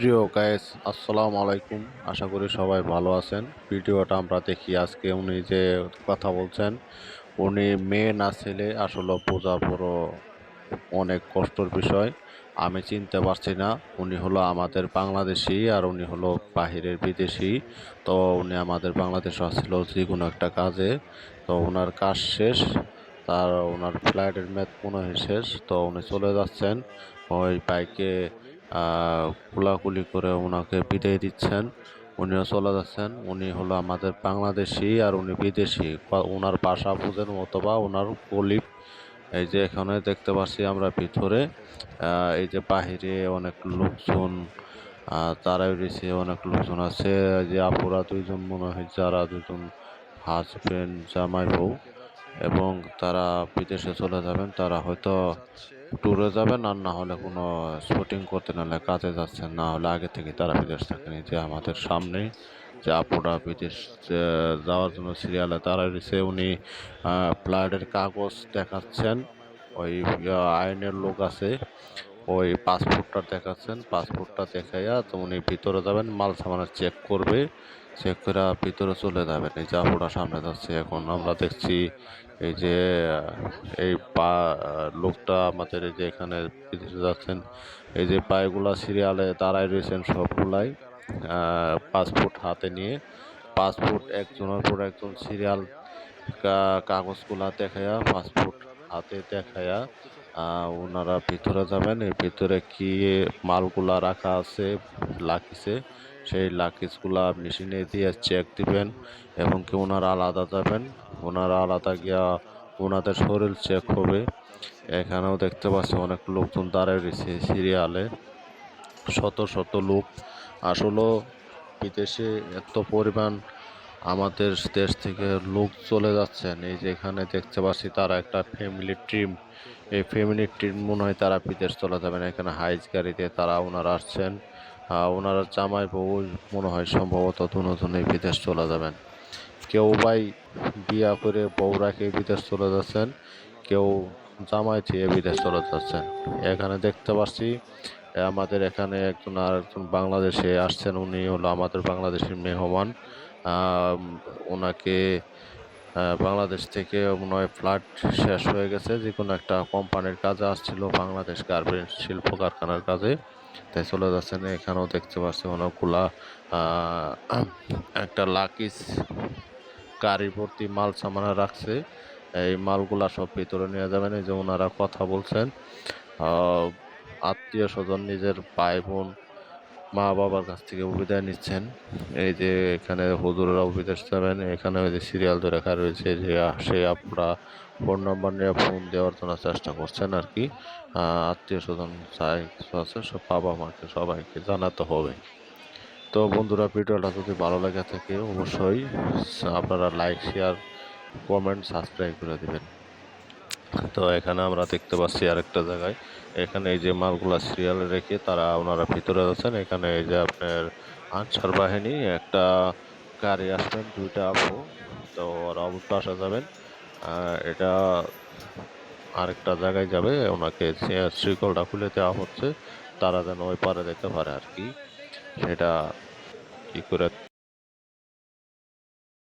প্রিয় গাইস, আসসালামু আলাইকুম। আশা করি সবাই ভালো আছেন। ভিডিওটা আমরা দেখি আজকে উনি যে কথা বলছেন, উনি মেয়ে না ছেলে আসলে বোঝা বড় অনেক কষ্টের বিষয়। আমি চিনতে পারছি না উনি হলো আমাদের বাংলাদেশি আর উনি হলো বাহিরের বিদেশি। তো উনি আমাদের বাংলাদেশে আসছিল যে কোনো একটা কাজে। তো ওনার কাজ শেষ, ওনার ফ্লাইটের মেয়াদ মনে হয় শেষ। তো উনি চলে যাচ্ছেন ওই বাইকে, কোলাকুলি করে ওনাকে বিদায় দিচ্ছেন। উনিও চলে যাচ্ছেন। উনি হলো আমাদের বাংলাদেশি আর উনি বিদেশি। ওনার ভাষা বুঝেন অথবা ওনার কলিগ। এই যে এখানে দেখতে পাচ্ছি আমরা ভিতরে, এই যে বাহিরে অনেক লোকজন দাঁড়ায় রয়েছে, অনেক লোকজন আছে। এই যে আপুরা দুইজন মনে হয়, যারা দুজন হাজবেন্ড জামাই বউ, এবং তারা বিদেশে চলে যাবেন। তারা হয়তো ট্যুরে যাবেন, আর না হলে কোনো শুটিং করতে, নাহলে কাজে যাচ্ছেন, না হলে আগে থেকে তারা বিদেশ থাকেন। এই যে আমাদের সামনে যে আপুরা বিদেশ যাওয়ার জন্য সিরিয়ালে দাঁড়ায় রয়েছে, উনি ফ্লাইটের কাগজ দেখাচ্ছেন। ওই আইনের লোক আছে, ওই পাসপোর্টটা দেখাচ্ছেন। পাসপোর্টটা দেখাইয়া তো উনি ভিতরে যাবেন, মাল সামানা চেক করবে। চেক করে ভিতরে চলে যাবেন। এই যে আপুরা সামনে যাচ্ছে। এখন আমরা দেখছি এই যে এই লোকটা আমাদের এই যে এখানে বিদেশে যাচ্ছেন, এই যে পায়গুলা সিরিয়ালে দাঁড়ায় রয়েছেন সবগুলাই, পাসপোর্ট হাতে নিয়ে। পাসপোর্ট একজনের পর একজন সিরিয়াল কাগজগুলা দেখায়া, পাসপোর্ট হাতে দেখায়া ওনারা ভিতরে যাবেন। এই ভিতরে কি মালগুলা রাখা আছে লাকিসে, সেই লাকিসগুলা মেশিনে দিয়ে চেক দিবেন, এবং কি ওনারা আলাদা যাবেন। ওনারা আলাদা গিয়া ওনাদের শরীর চেক হবে। এখানেও দেখতে পাচ্ছি অনেক লোকজন দাঁড়ায় রয়েছে সিরিয়ালে, শত শত লোক। আসলে বিদেশে এত পরিমাণ আমাদের দেশ থেকে লোক চলে যাচ্ছেন। এই যে এখানে দেখতে পাচ্ছি তারা একটা ফ্যামিলি ট্রিম, এই ফ্যামিলি ট্রিম মনে হয় তারা বিদেশ চলে যাবেন। এখানে হাইস গাড়িতে তারা ওনারা আসছেন। ওনারা জামাই বউ মনে হয় সম্ভবত দুজনেই বিদেশ চলে যাবেন। কেউ ভাই বিয়া করে বউ রাখে বিদেশ চলে যাচ্ছেন, কেউ জামাই থেকে বিদেশ চলে যাচ্ছেন। এখানে দেখতে পাচ্ছি আমাদের এখানে একজন আর একজন বাংলাদেশে আসছেন। উনি হলো আমাদের বাংলাদেশের মেহমান। ওনাকে বাংলাদেশ থেকে মনে হয় ফ্লাইট শেষ হয়ে গেছে, যে কোনো একটা কোম্পানির কাজে আসছিল, বাংলাদেশ গার্মেন্টস শিল্প কারখানার কাজে, তাই চলে যাচ্ছেন। এখানেও দেখতে পাচ্ছি অনেকগুলা একটা লাকিস গাড়ি ভর্তি মাল সামানা রাখছে। এই মালগুলা সব ভিতরে নিয়ে যাবেন। এই যে ওনারা কথা বলছেন, আত্মীয় স্বজন, নিজের ভাই বোন, মা বাবার কাছ থেকে বিদায় নিচ্ছেন। এই যে এখানে হুজুররাও বিদেশ যাবেন। এখানে ওই যে সিরিয়াল ধরে রাখা রয়েছে, যে সেই আপনারা ফোন নাম্বার নিয়ে ফোন দেওয়ার জন্য চেষ্টা করছেন আর কি। আত্মীয় স্বজন যাই কিছু আছে সব বাবা মাকে সবাইকে জানাতে হবে। তো বন্ধুরা, ভিডিওটা যদি ভালো লেগে থাকে অবশ্যই আপনারা লাইক, শেয়ার, কমেন্ট, সাবস্ক্রাইব করে দিবেন। তো এখানে আমরা দেখতে পাচ্ছি আরেকটা জায়গায়, এখানে এই যে মালগুলা সিরিয়ালে রেখে তারা ওনারা ভিতরে যাচ্ছেন। এখানে এই যে আপনার আনসার বাহিনী একটা গাড়ি আসবেন, দুইটা আপু। তো ওরা অবশ্য আসা যাবেন, এটা আরেকটা জায়গায় যাবে। ওনাকে শ্রীকলটা খুলে দেওয়া হচ্ছে, তারা যেন ওই পারে যেতে পারে আর কি। সেটা কি করে